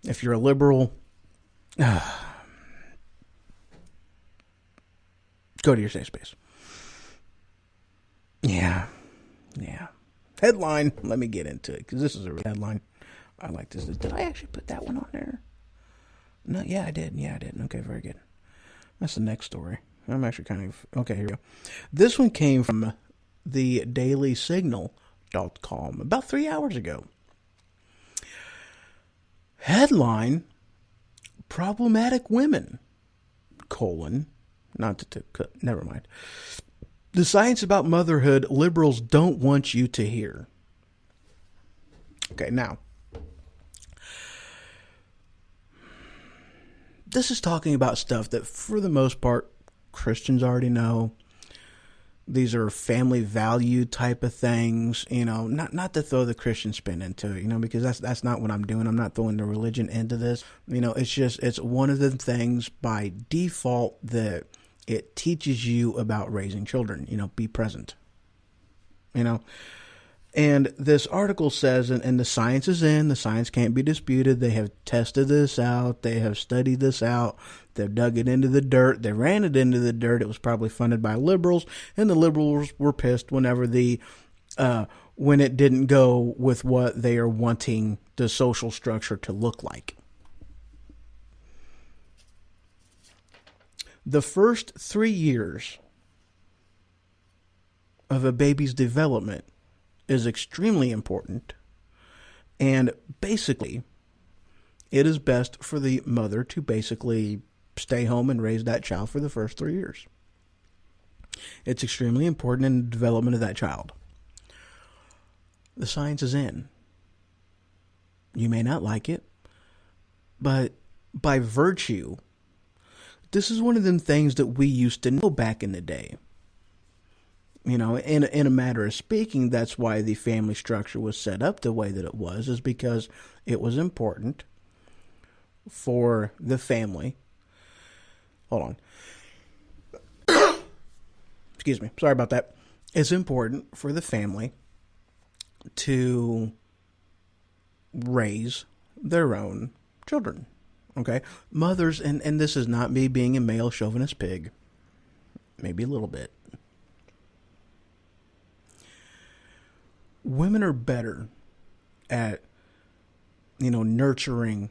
If you're a liberal... go to your safe space. Yeah. Headline. Let me get into it because this is a headline. I like this. Did I actually put that one on there? No. Yeah, I did. Okay, very good. That's the next story. I'm actually kind of... Okay, here we go. This one came from the dailysignal.com about 3 hours ago. Headline: Problematic women, never mind. The science about motherhood liberals don't want you to hear. Okay, now, this is talking about stuff that, for the most part, Christians already know. These are family value type of things, not to throw the Christian spin into it, because that's not what I'm doing. I'm not throwing the religion into this. It's one of the things by default that it teaches you about raising children, be present, And this article says, and the science is the science can't be disputed. They have tested this out. They have studied this out. They've dug it into the dirt. They ran it into the dirt. It was probably funded by liberals, and the liberals were pissed whenever when it didn't go with what they are wanting the social structure to look like. The first 3 years of a baby's development is extremely important, and basically it is best for the mother to basically stay home and raise that child for the first 3 years. It's extremely important in the development of that child. The science is in. You may not like it, but by virtue, this is one of them things that we used to know back in the day. In a matter of speaking, that's why the family structure was set up the way that it was, is because it was important for the family. Hold on. Excuse me. Sorry about that. It's important for the family to raise their own children. Okay? Mothers, and this is not me being a male chauvinist pig. Maybe a little bit. Women are better at, nurturing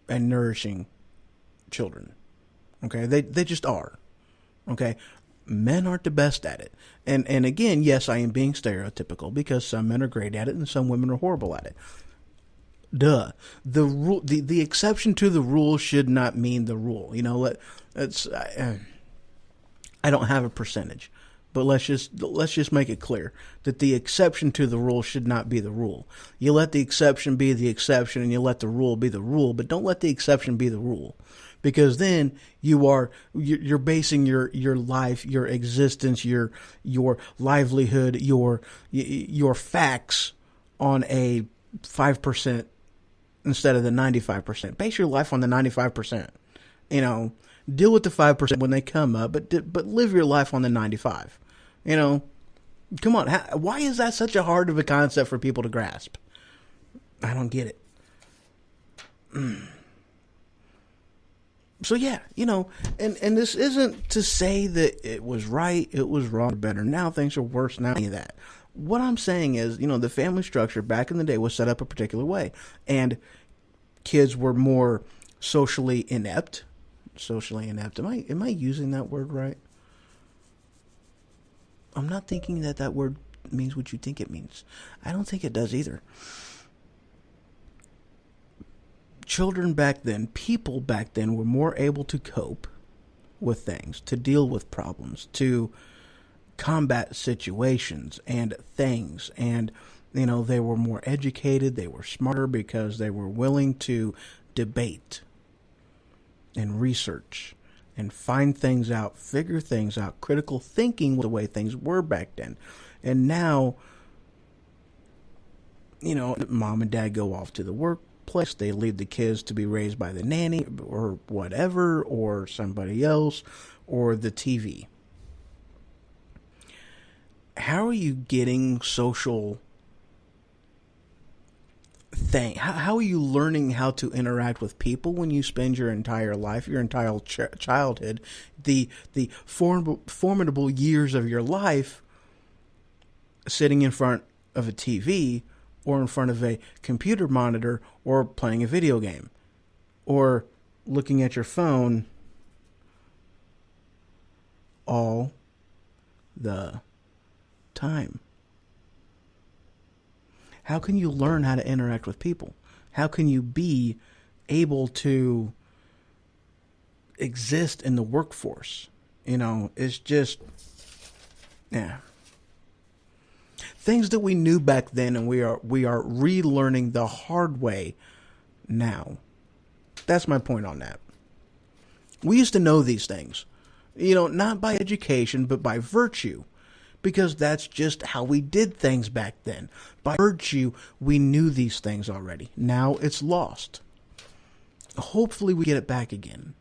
and nourishing children. Okay? They just are. Okay? Men aren't the best at it. And again, yes, I am being stereotypical because some men are great at it and some women are horrible at it. Duh. The rule, the exception to the rule should not mean the rule. I don't have a percentage, but let's just make it clear that the exception to the rule should not be the rule. You let the exception be the exception, and you let the rule be the rule, but don't let the exception be the rule, because then you're basing your life, your existence, your livelihood, your facts on a 5% instead of the 95%. Base your life on the 95%. Deal with the 5% when they come up, but live your life on the 95. Come on. Why is that such a hard of a concept for people to grasp? I don't get it. So yeah, and this isn't to say that it was right, it was wrong, better now, things are worse now, any of that. What I'm saying is, the family structure back in the day was set up a particular way, and kids were more socially inept. Socially inept. Am I using that word right? I'm not thinking that word means what you think it means. I don't think it does either. Children back then, people back then were more able to cope with things, to deal with problems, to combat situations and things. And, they were more educated, they were smarter because they were willing to debate and research and find things out, figure things out. Critical thinking was the way things were back then. And now, mom and dad go off to the workplace. They leave the kids to be raised by the nanny or whatever, or somebody else, or the TV. How are you getting social thing? How are you learning how to interact with people when you spend your entire life, your entire childhood, the formidable years of your life sitting in front of a TV or in front of a computer monitor or playing a video game or looking at your phone all the time? How can you learn how to interact with people? How can you be able to exist in the workforce? It's just, yeah. Things that we knew back then, and we are relearning the hard way now. That's my point on that. We used to know these things, not by education, but by virtue. Because that's just how we did things back then. By virtue, we knew these things already. Now it's lost. Hopefully we get it back again.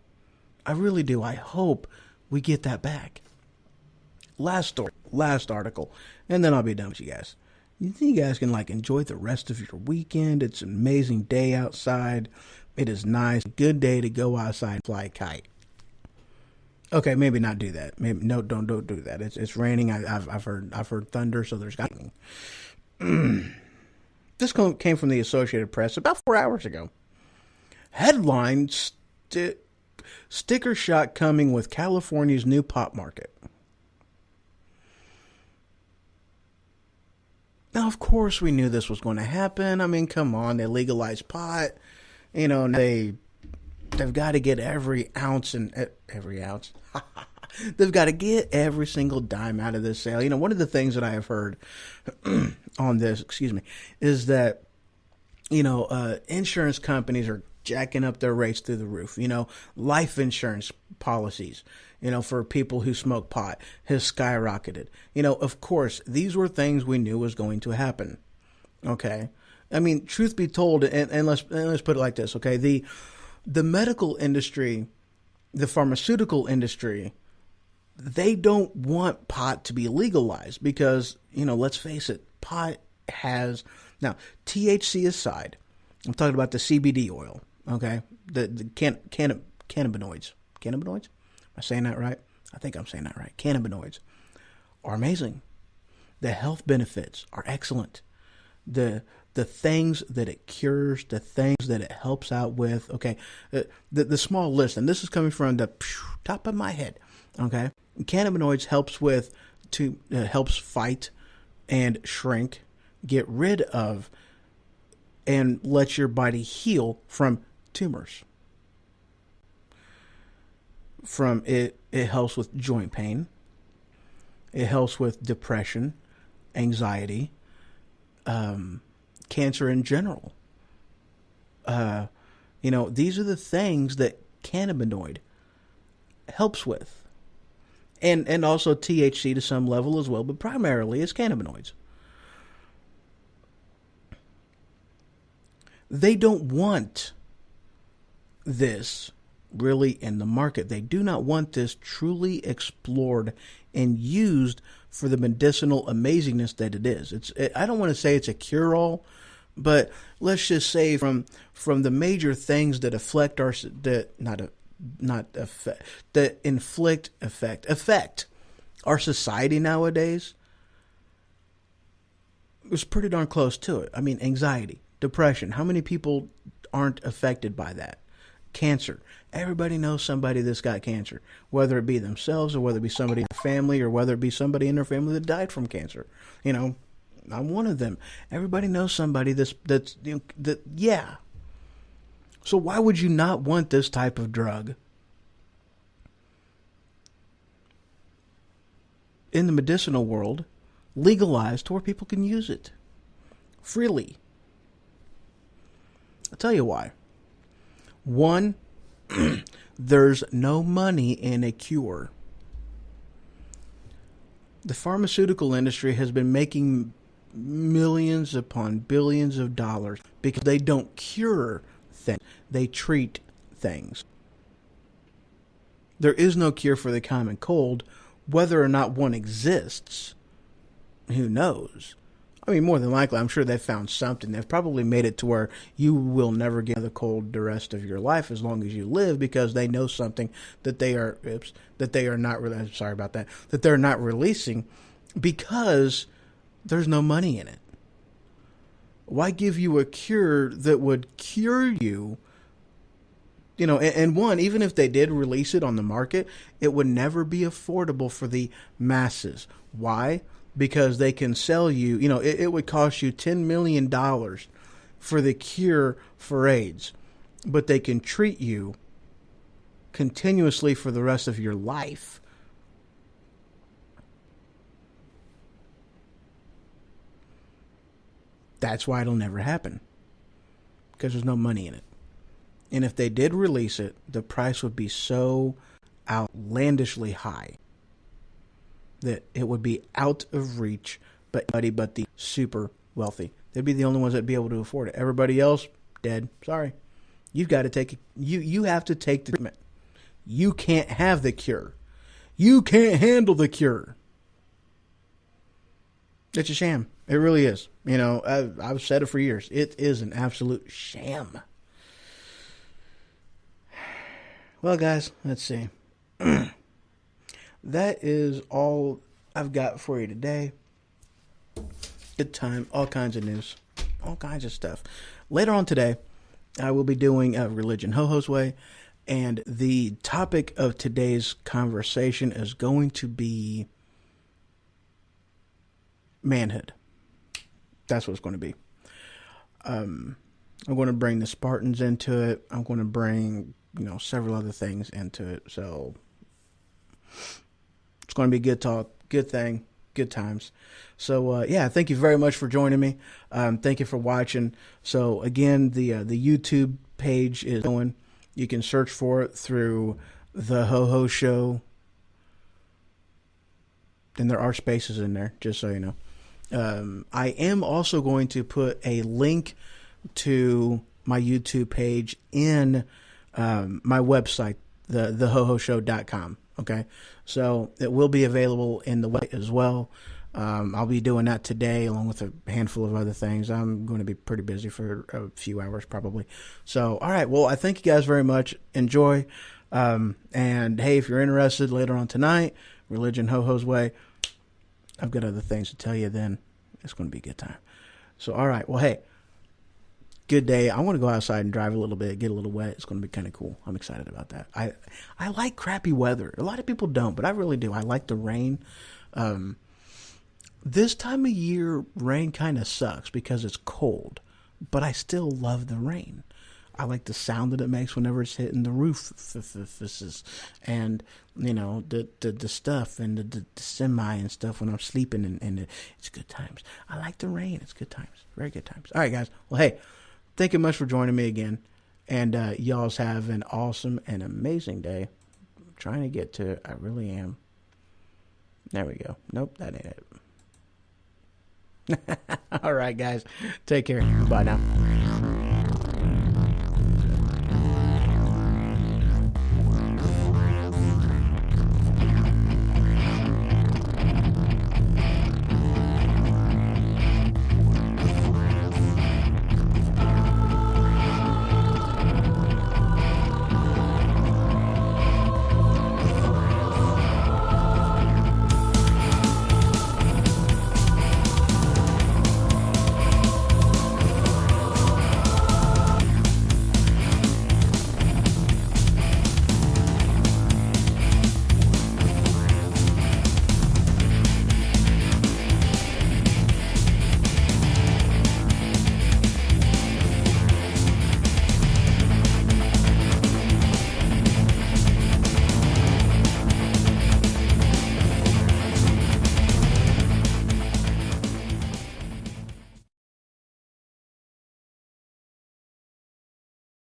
I really do. I hope we get that back. Last story, last article, and then I'll be done with you guys. You think you guys can enjoy the rest of your weekend? It's an amazing day outside. It is nice. Good day to go outside and fly a kite. Okay, maybe not do that. Maybe don't do that. It's raining. I've heard thunder, so there's lightning. This came from the Associated Press about 4 hours ago. Headline: sticker shock coming with California's new pot market. Now, of course, we knew this was going to happen. I mean, come on, they legalized pot. They've got to get every ounce. They've got to get every single dime out of this sale. One of the things that I have heard on this, is that, insurance companies are jacking up their rates through the roof. Life insurance policies, for people who smoke pot has skyrocketed. Of course, these were things we knew was going to happen. Okay. I mean, truth be told, and let's put it like this. Okay. The medical industry, the pharmaceutical industry, they don't want pot to be legalized because, let's face it, pot has, now, THC aside, I'm talking about the CBD oil, okay? The cannabinoids. Cannabinoids? Am I saying that right? I think I'm saying that right. Cannabinoids are amazing. The health benefits are excellent. The things that it cures, the things that it helps out with, okay? The small list, and this is coming from the top of my head, okay? Cannabinoids helps fight and shrink, get rid of, and let your body heal from tumors. It helps with joint pain. It helps with depression, anxiety, cancer in general. These are the things that cannabinoid helps with. And also THC to some level as well, but primarily it's cannabinoids. They don't want this really in the market. They do not want this truly explored and used for the medicinal amazingness that it is. I don't want to say it's a cure-all, but let's just say from the major things that affect affect our society nowadays, was pretty darn close to it. I mean, anxiety, depression. How many people aren't affected by that? Cancer. Everybody knows somebody that's got cancer, whether it be themselves or whether it be somebody in their family or whether it be somebody in their family that died from cancer. You know, I'm one of them. Everybody knows somebody yeah. So why would you not want this type of drug in the medicinal world legalized to where people can use it freely? I'll tell you why. One, there's no money in a cure. The pharmaceutical industry has been making millions upon billions of dollars because they don't cure things. They treat things. There is no cure for the common cold. Whether or not one exists, who knows? I mean, more than likely, I'm sure they've found something. They've probably made it to where you will never get the cold the rest of your life as long as you live, because they know something that they are that they're not releasing because there's no money in it. Why give you a cure that would cure you? You know, and one, even if they did release it on the market, it would never be affordable for the masses. Why? Because they can sell you, it would cost you $10 million for the cure for AIDS, but they can treat you continuously for the rest of your life. That's why it'll never happen, because there's no money in it. And if they did release it, the price would be so outlandishly high that it would be out of reach but anybody but the super wealthy. They'd be the only ones that'd be able to afford it. Everybody else, dead. Sorry. You've got to take it. You have to take the treatment. You can't have the cure. You can't handle the cure. It's a sham. It really is. I've said it for years. It is an absolute sham. Well, guys, let's see. That is all I've got for you today. Good time. All kinds of news. All kinds of stuff. Later on today, I will be doing Religion Ho-Ho's Way. And the topic of today's conversation is going to be manhood. That's what it's going to be. I'm going to bring the Spartans into it. I'm going to bring, several other things into it. So it's going to be good talk, good thing, good times. So, thank you very much for joining me. Thank you for watching. So, again, the YouTube page is going. You can search for it through The Ho-Ho Show. And there are spaces in there, just so you know. I am also going to put a link to my YouTube page in my website, thehohoshow.com. Okay, so it will be available in the web as well. I'll be doing that today along with a handful of other things. I'm going to be pretty busy for a few hours probably. So, all right. Well, I thank you guys very much. Enjoy. And hey, if you're interested later on tonight, Religion Ho-Ho's Way, I've got other things to tell you then. It's going to be a good time. So, all right. Well, hey, good day. I want to go outside and drive a little bit, get a little wet. It's going to be kind of cool. I'm excited about that. I like crappy weather. A lot of people don't, but I really do. I like the rain. This time of year, rain kind of sucks because it's cold, but I still love the rain. I like the sound that it makes whenever it's hitting the roof, and the stuff and the semi and stuff when I'm sleeping, and it's good times. I like the rain. It's good times, very good times. All right, guys. Well, hey, thank you much for joining me again, and y'all's have an awesome and amazing day. I'm trying to get to it. I really am. There we go. Nope, that ain't it. All right, guys. Take care. Bye now.